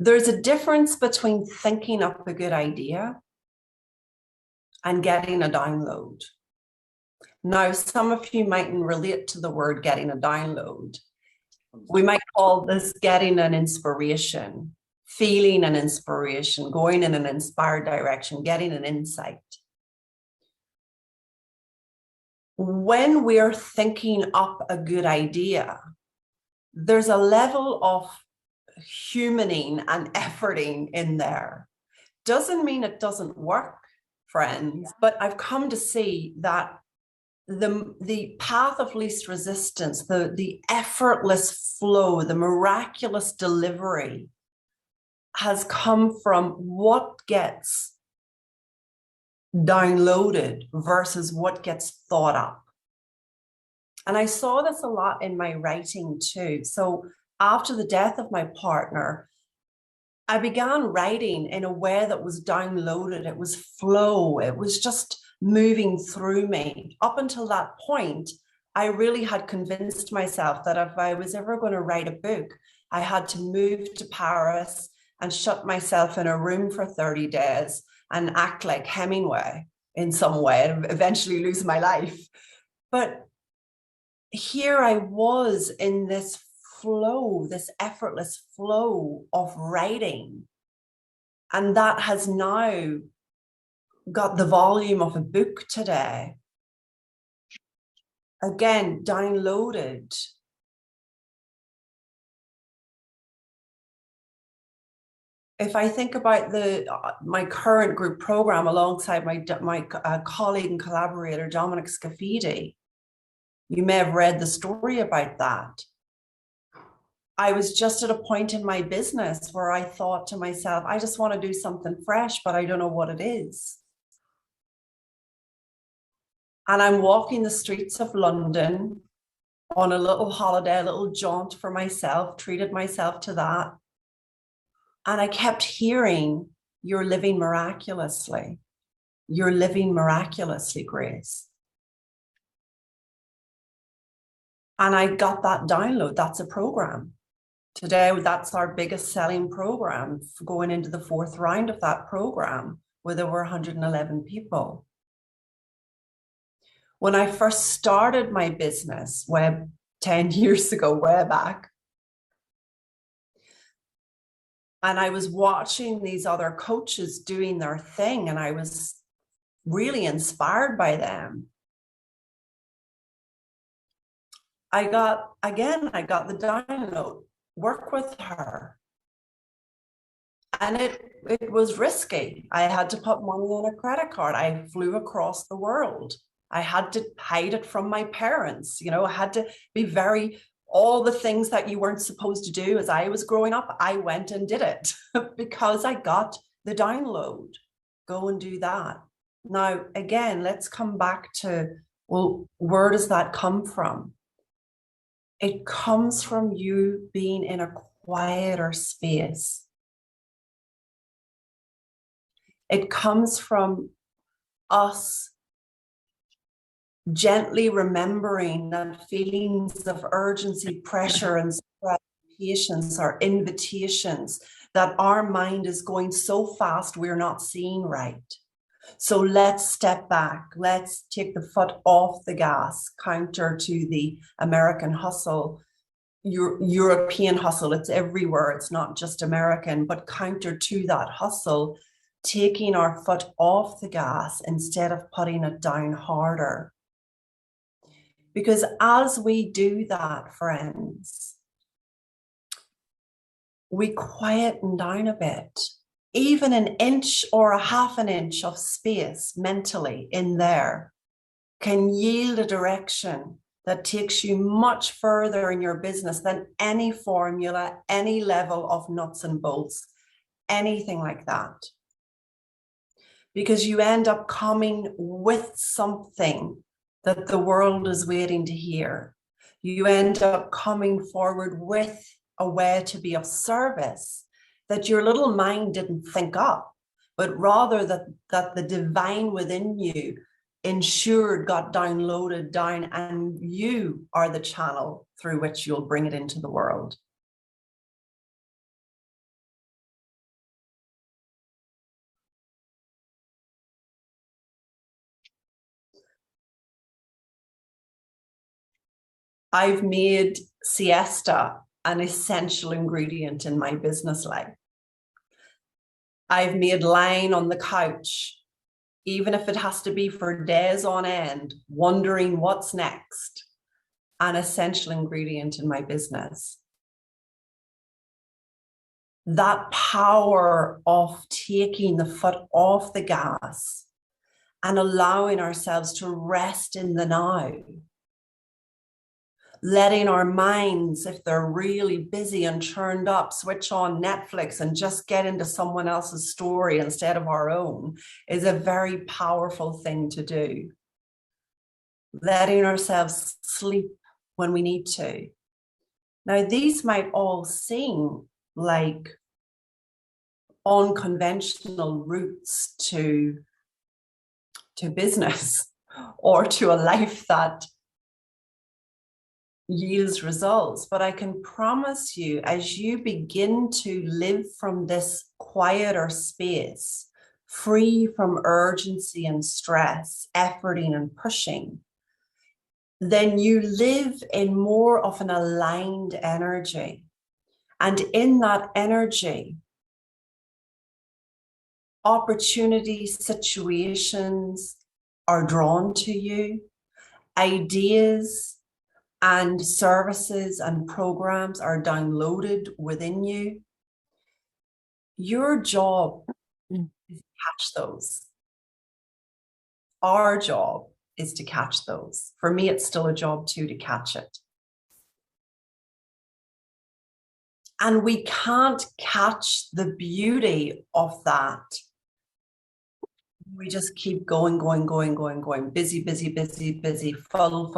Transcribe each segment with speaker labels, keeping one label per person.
Speaker 1: There's a difference between thinking up a good idea and getting a download. Now, some of you mightn't relate to the word getting a download. We might call this getting an inspiration, feeling an inspiration, going in an inspired direction, getting an insight. When we're thinking up a good idea, there's a level of humaning and efforting in there. Doesn't mean it doesn't work, friends, but I've come to see that the path of least resistance, the effortless flow, the miraculous delivery has come from what gets downloaded versus what gets thought up. And I saw this a lot in my writing too. So after the death of my partner, I began writing in a way that was downloaded. It was flow. It was just moving through me. Up until that point, I really had convinced myself that if I was ever going to write a book, I had to move to Paris and shut myself in a room for 30 days and act like Hemingway in some way and eventually lose my life. But here I was in this flow, this effortless flow of writing. And that has now got the volume of a book today. Again, downloaded. If I think about my current group program alongside my colleague and collaborator, Dominic Scafidi, you may have read the story about that. I was just at a point in my business where I thought to myself, I just want to do something fresh, but I don't know what it is. And I'm walking the streets of London on a little holiday, a little jaunt for myself, treated myself to that. And I kept hearing, you're living miraculously. You're living miraculously, Grace. And I got that download. That's a program. Today, that's our biggest selling program, going into the 4th round of that program with over 111 people. When I first started my business, 10 years ago, way back, and I was watching these other coaches doing their thing, and I was really inspired by them. I got the download, work with her. And it was risky. I had to put money on a credit card. I flew across the world. I had to hide it from my parents. You know, I had to be all the things that you weren't supposed to do as I was growing up, I went and did it because I got the download. Go and do that. Now, again, let's come back to, well, where does that come from? It comes from you being in a quieter space. It comes from us gently remembering that feelings of urgency, pressure, and patience are invitations, that our mind is going so fast we're not seeing right. So let's step back. Let's take the foot off the gas, counter to the American hustle, European hustle. It's everywhere. It's not just American, but counter to that hustle, taking our foot off the gas instead of putting it down harder. Because as we do that, friends, we quieten down a bit. Even an inch or a half an inch of space mentally in there can yield a direction that takes you much further in your business than any formula, any level of nuts and bolts, anything like that. Because you end up coming with something that the world is waiting to hear. You end up coming forward with a way to be of service that your little mind didn't think up, but rather that the divine within you ensured got downloaded down, and you are the channel through which you'll bring it into the world. I've made siesta an essential ingredient in my business life. I've made lying on the couch, even if it has to be for days on end, wondering what's next, an essential ingredient in my business. That power of taking the foot off the gas and allowing ourselves to rest in the now, letting our minds, if they're really busy and churned up, switch on Netflix and just get into someone else's story instead of our own, is a very powerful thing to do. Letting ourselves sleep when we need to. Now, these might all seem like unconventional routes to business or to a life that yields results. But I can promise you, as you begin to live from this quieter space, free from urgency and stress, efforting and pushing, then you live in more of an aligned energy. And in that energy, opportunities, situations are drawn to you, ideas and services and programs are downloaded within you. Your job is to catch those. Our job is to catch those. For me, it's still a job too, to catch it. And we can't catch the beauty of that. We just keep going, busy, full,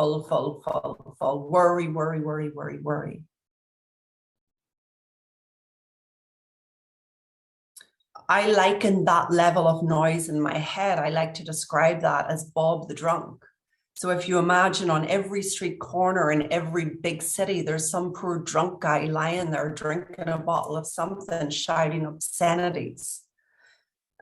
Speaker 1: worry. I liken that level of noise in my head, I like to describe that as Bob the drunk. So if you imagine on every street corner in every big city, there's some poor drunk guy lying there drinking a bottle of something, shouting obscenities.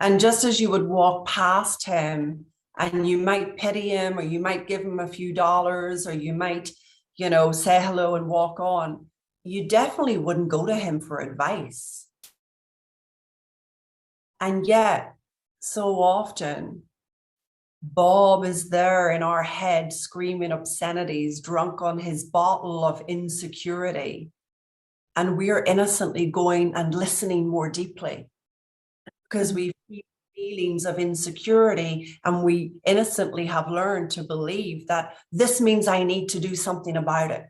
Speaker 1: And just as you would walk past him and you might pity him, or you might give him a few dollars, or you might, say hello and walk on, you definitely wouldn't go to him for advice. And yet, so often, Bob is there in our head screaming obscenities, drunk on his bottle of insecurity. And we're innocently going and listening more deeply because we feel feelings of insecurity, and we innocently have learned to believe that this means I need to do something about it.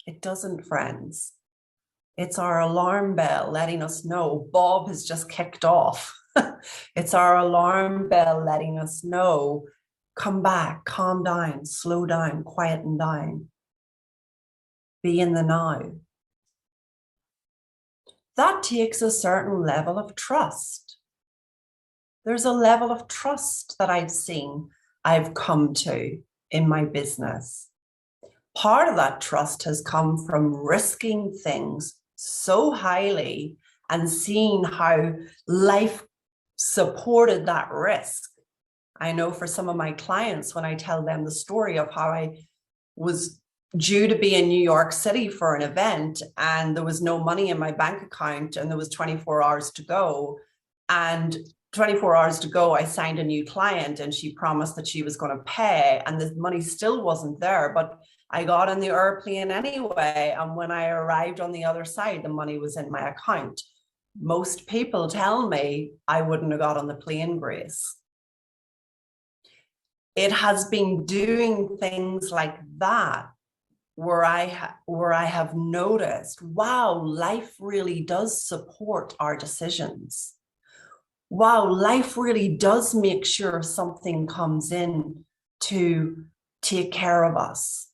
Speaker 1: It doesn't, friends. It's our alarm bell letting us know Bob has just kicked off. It's our alarm bell letting us know, come back, calm down, slow down, quieten down. Be in the now. That takes a certain level of trust. There's a level of trust that I've come to in my business. Part of that trust has come from risking things so highly and seeing how life supported that risk. I know for some of my clients, when I tell them the story of how I was due to be in New York City for an event and there was no money in my bank account and there was 24 hours to go, and 24 hours to go, I signed a new client and she promised that she was going to pay, and the money still wasn't there, but I got on the airplane anyway. And when I arrived on the other side, the money was in my account. Most people tell me I wouldn't have got on the plane, Grace. It has been doing things like that where I have noticed, wow, life really does support our decisions. Wow, life really does make sure something comes in to take care of us.